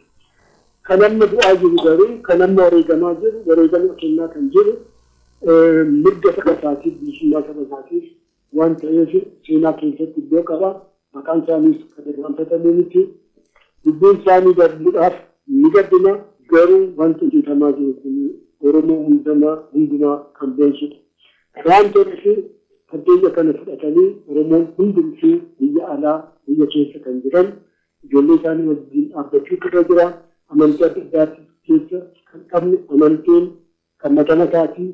Kan amma du'aa jiru garuu kan amma wareegamaa jiru wareegama kennaa kan jiru mirga saba isaatiif bilisummaa saba isaatiif waan ta'eef seenaa keessatti iddoo qaba maqaan isaaniis kan irraanfatame miti lubbuun isaanii darbuudhaaf ni gaddina garuu wanti hojjetamaa jiru kun Oromoo hundumaa kan beeksudha. Waan ta'eef fakkeenya kana fudhatanii Oromoon hundumtuu biyya alaa biyya keessa kan jiran ijoollee isaanii wajjin dhaabbachuu irra jira amantii adda addaatti keessa kan qabne amantiin kan mata mataatii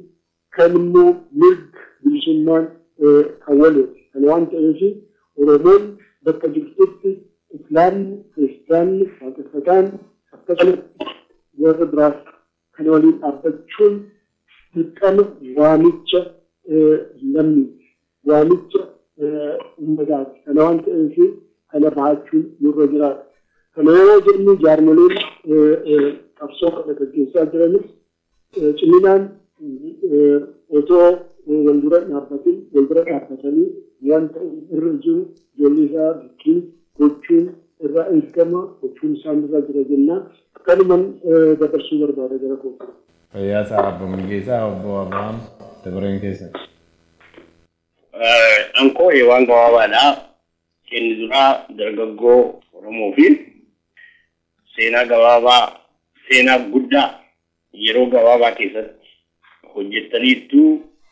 kan immoo mirga bilisummaan kan walooti. Kana waan ta'eef Oromoon bakka jirtutti Islaamni, Kiristaanni, Waaqeffataan akkasumas warra biraas kan waliin dhaabbachuun dirqama waamicha lammiiti. Waamicha uummataati. Kana waan ta'eef kana bahachuun nurra jiraata. Kana yoo jennu jaarmoleen qabsoo kana gaggeessaa jiranis ciminaan otoo wal dura dhaabbatin wal bira dhaabbatanii waan ta'e irra jiru ijoollee isaa bikkiin gochuun irraa eegama gochuun isaan irra jira jennaa kanuman dabarsuu barbaada gara kootti. Fayyaasaa Obbo Mulgeetaa Obbo Abrahaam dabareen keessa. Ankoo waan gabaabaadha. Inni duraa dargaggoo Oromoo fi seenaa gabaabaa seenaa guddaa yeroo gabaabaa keessatti hojjettaniittu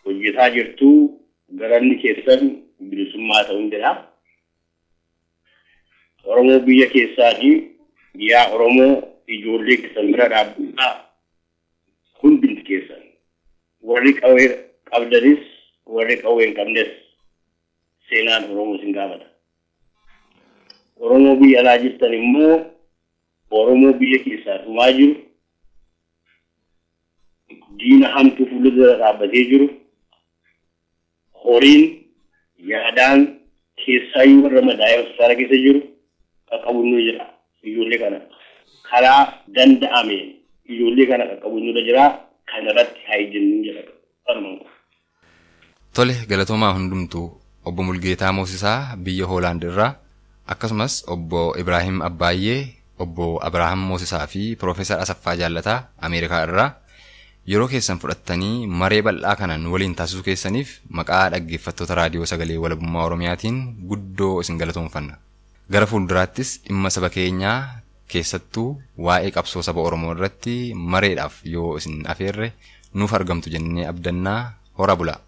hojjetaa jirtu garanni keessan bilisummaa ta'uu danda'a. Oromoo biyya keessaatii yaa Oromoo ijoollee keessan bira dhaabbataa hundumti keessan warri qawwee qabdanis warri qawwee hin qabnes seenaan Oromoo sin gaafata. Oromoo biyya alaa jirtan immoo Oromoo biyya keessaa dhumaa jiru diina hamtuu fuuldura dhaabbatee jiru horiin yaadaan keessaayyuu warra madaa'ee hospitaala keessa jiru qaqqabuun jira ijoollee kana karaa danda'ameen ijoollee kana qaqqabuun jira kanarratti haa jennu jira. Tole galatoomaa hundumtuu Obbo Mulgeetaa Moosisaa biyya Hoolaand irraa akkasumas Obbo Ibraahim Abbaayyee Obbo Abrahaam Moosisaa fi Profeesar Asaffaa Jaallataa Ameerikaa irraa yeroo keessan fudhattanii maree bal'aa kanaan waliin taasisuu keessaniif maqaa dhaggeeffattoota raadiyoo sagalee walabummaa Oromiyaatiin guddoo isin galatoomfanna. Gara fuulduraattis dhimma saba keenyaa keessattuu waa'ee qabsoo saba Oromoo irratti mareedhaaf yoo isin afeerre nuuf argamtu jennee abdannaa hora bulaa.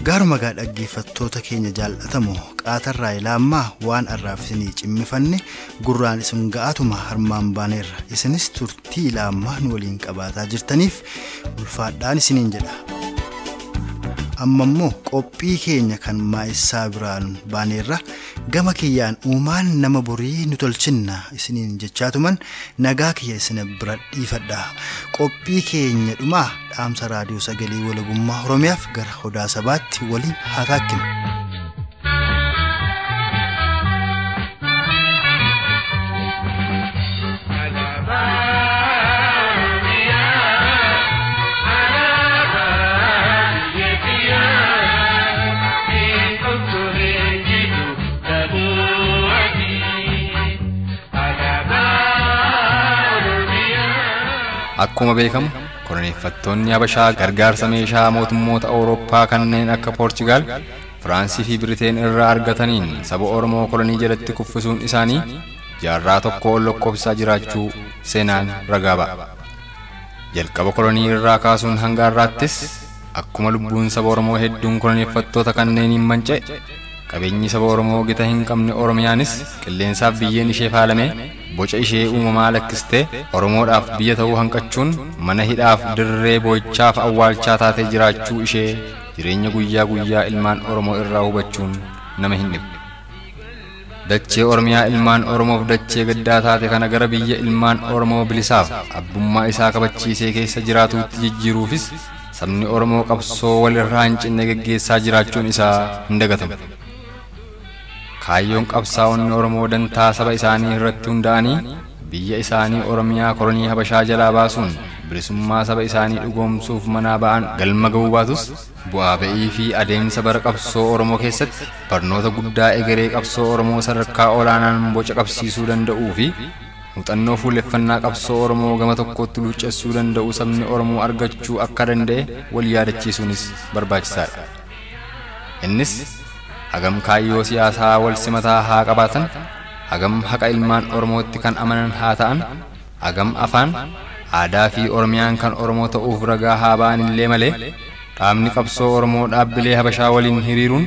Gaaruma gaa dhaggeeffattoota keenya jaallatamoo qaatarraa ilaammaa waan arraaf isinii cimmifanne gurraan isin ga'atuma harmaan baaneerra isinis turtii ilaammaa nu waliin qabaataa jirtaniif ulfaadhaan isiniin jedha. Amma immoo qophii keenya kan maa'essaa biraan baaneerra gama kiyyaan uumaan nama borii nu tolchinna isiniin jechaatuman nagaa kiyya isin bira dhiifadha. Qophii keenya dhumaa dhaamsa raadiyoo sagalee walabummaa Oromiyaaf gara Odaa Sabaatti waliin haa taakkinu. akkuma beekamu koloneeffattoonni Habashaa gargaarsa meeshaa mootummoota Awurooppaa kanneen akka Poorchugaal, Firaansii fi Biriteen irraa argataniin saba Oromoo kolonii jalatti kuffisuun isaanii jaarraa tokko ol lakkoofsisaa jiraachuu seenaan ragaa ba'a. Jalqaba kolonii irraa kaasuun hanga har'aattis akkuma lubbuun saba Oromoo hedduun koloneeffattoota kanneeniin manca'e, qabeenyi saba Oromoo gita hin qabne Oromiyaanis qilleensaaf biyyeen ishee faalamee boca ishee uumamaa lakkistee Oromoodhaaf biyya ta'uu hanqachuun mana hidhaaf dirree boo'ichaaf awwaalchaa taatee jiraachuu ishee jireenya guyyaa guyyaa ilmaan Oromoo irraa hubachuun nama hin dhibu. Dachee Oromiyaa ilmaan Oromoof dachee gaddaa taate kana gara biyya ilmaan Oromoo bilisaaf abbummaa isaa kabachiisee keessa jiraatuutti jijjiiruufis sabni Oromoo qabsoo walirraa hin cinne geggeessaa jiraachuun isaa hin dagatamu. Kaayyoon qabsaa'onni Oromoo dantaa saba isaanii irratti hundaa'anii biyya isaanii Oromiyaa kolonii Habashaa jalaa baasuun bilisummaa saba isaanii dhugoomsuuf manaa ba'an galma ga'uu baatus bu'aa ba'ii fi adeemsa bara qabsoo Oromoo keessatti barnoota guddaa egeree qabsoo Oromoo sadarkaa olaanaan boca qabsiisuu danda'uu fi muuxannoo fuulleffannaa qabsoo Oromoo gama tokkotti luuccessuu danda'u sabni Oromoo argachuu akka danda'e wal yaadachiisuunis barbaachisaadha. Innis hagam kaayyoo siyaasaa wal simataa haa qabaatan, hagam haqa ilmaan Oromootti kan amanan haa ta'an, hagam afaan, aadaa fi Oromiyaan kan Oromoo ta'uuf ragaa haa ba'an illee malee dhaabni qabsoo Oromoo dhaabbilee Habashaa waliin hiriiruun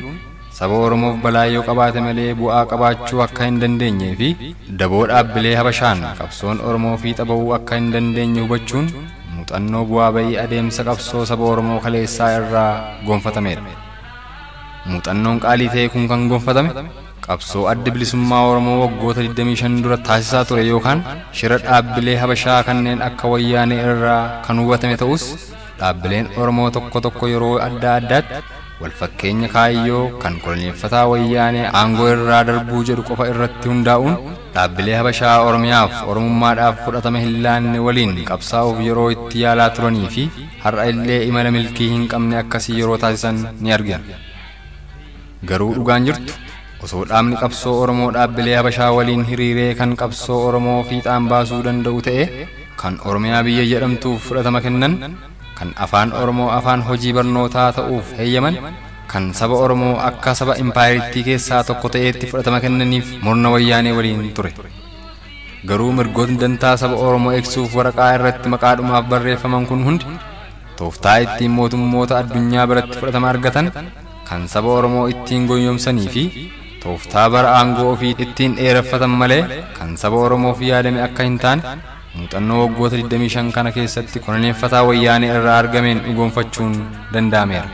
saba Oromoof balaa yoo qabaate malee bu'aa qabaachuu akka hin dandeenyee fi daboo dhaabbilee Habashaan qabsoon Oromoo fiixa ba'uu akka hin dandeenye hubachuun muuxannoo bu'aa ba'ii adeemsa qabsoo saba Oromoo kaleessaa irraa gonfatameedha. Muuxannoon qaalii ta'e kun kan gonfatame qabsoo adda bilisummaa Oromoo waggoota 25 dura taasisaa ture yookaan shira dhaabbilee Habashaa kanneen akka wayyaanee irraa kan hubatame ta'us dhaabbileen Oromoo tokko tokko yeroo adda addaatti wal fakkeenya kaayyoo kan koloneeffataa wayyaanee aangoo irraa darbuu jedhu qofa irratti hundaa'uun dhaabbilee Habashaa Oromiyaaf Oromummaadhaaf fudhatama hin laanne waliin qabsaa'uuf yeroo itti yaalaa turanii fi har'a illee imala milkii hin qabne akkasii yeroo taasisan ni argina. Garuu dhugaan jirtu osoo dhaabni qabsoo Oromoo dhaabbilee Habashaa waliin hiriiree kan qabsoo Oromoo fiixaan baasuu danda'u ta'e kan Oromiyaa biyya jedhamtuuf fudhatama kennan, kan afaan Oromoo afaan hojii barnootaa ta'uuf heeyyaman, kan saba Oromoo akka saba impaayiriitii keessaa tokko ta'eetti fudhatama kennaniif murna wayyaanee waliin ture. Garuu mirgootni dantaa saba Oromoo eegsuuf waraqaa irratti maqaadhumaaf barreeffaman kun hundi tooftaa ittiin mootummoota addunyaa biratti fudhatama argatan, kan saba Oromoo ittiin gonyoomsanii fi tooftaa bara aangoo ofii ittiin dheereffatan malee kan saba Oromoof yaadame akka hin taane muuxannoo waggoota 25 kana keessatti koloneeffataa wayyaanee irraa argameen dhugoonfachuun danda'ameera.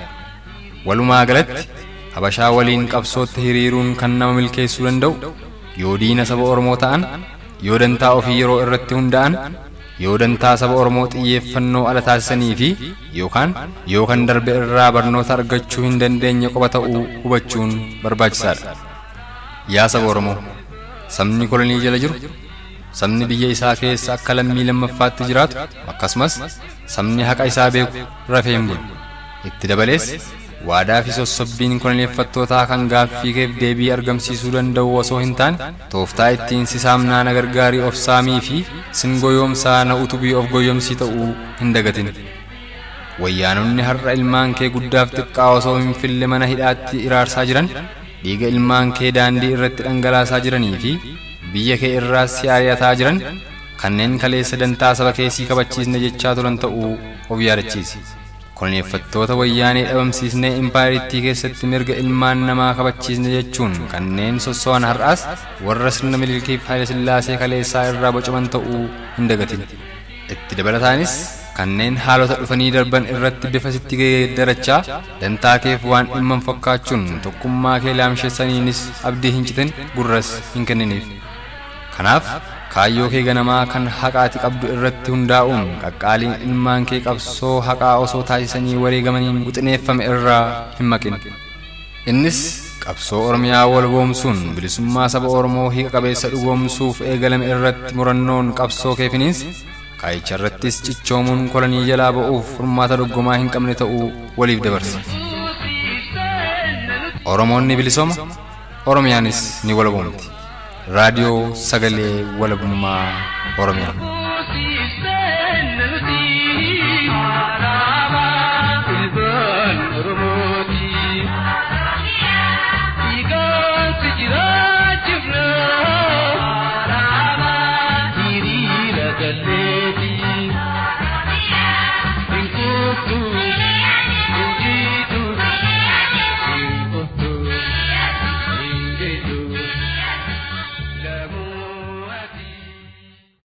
Walumaa galatti Habashaa waliin qabsootti hiriiruun kan nama milkeessuu danda'u yoo diina saba Oromoo ta'an, yoo dantaa ofii yeroo irratti hundaa'an, yoo dantaa saba Oromoo xiyyeeffannoo ala taasisanii fi yookaan yoo kan darbe irraa barnoota argachuu hin dandeenye qofa ta'uu hubachuun barbaachisaadha. Yaa saba Oromoo, sabni kolonii jala jiru, sabni biyya isaa keessa akka lammii lammaffaatti jiraatu, akkasumas sabni haqa isaa beeku rafee hin bulu. Itti dabalees waadaa fi sossobbiin koloneeffattootaa kan gaaffii keef deebii argamsiisuu danda'u osoo hin taane tooftaa ittiin si saamnaa na gargaarii of saamii fi sin goyoomsaa na utubii of goyoomsii ta'uu hin dagatin. Wayyaanonni har'a ilmaan kee guddaaf xiqqaa osoo hin fille mana hidhaatti iraarsaa jiran, dhiiga ilmaan kee daandii irratti dhangalaasaa jiranii fi biyya kee irraas si ari'ataa jiran kanneen kaleessa dantaa saba keessii kabachiisne jechaa turan ta'uu of yaadachiisi. Koloneeffattoota wayyaanee dhabamsiisnee impaayiriitii keessatti mirga ilmaan namaa kabachiisne jechuun kanneen sosso'an har'aas warra sirna Minilikii fi Haayile Sillaasee kaleessaa irraa bocaman ta'uu hin dagatin. Itti dabalataanis kanneen haalota dhufanii darban irratti bifa sitti geeddarachaa dantaa keef waan dhimman fakkaachuun tokkummaa kee laamsheessaniinis abdii hin citin gurras hin kenniniif. Kanaaf kaayyoo kee ganamaa kan haqaati qabdu irratti hundaa'uun qaqqaaliin ilmaan kee qabsoo haqaa osoo taasisanii wareegamaniin wixineeffame irraa hin maqin. Innis qabsoo Oromiyaa wal boomsuun bilisummaa saba Oromoo hiika qabeessa dhugoomsuuf eegalame irratti murannoon qabsoo keefiniis kaayicha irrattis cichoomuun kolonii jalaa ba'uuf furmaata doggomaa hin qabne ta'uu waliif dabarsa. Oromoon ni bilisooma, Oromiyaanis ni walaboomti. raadiyoo sagalee walabummaa Oromiyaa.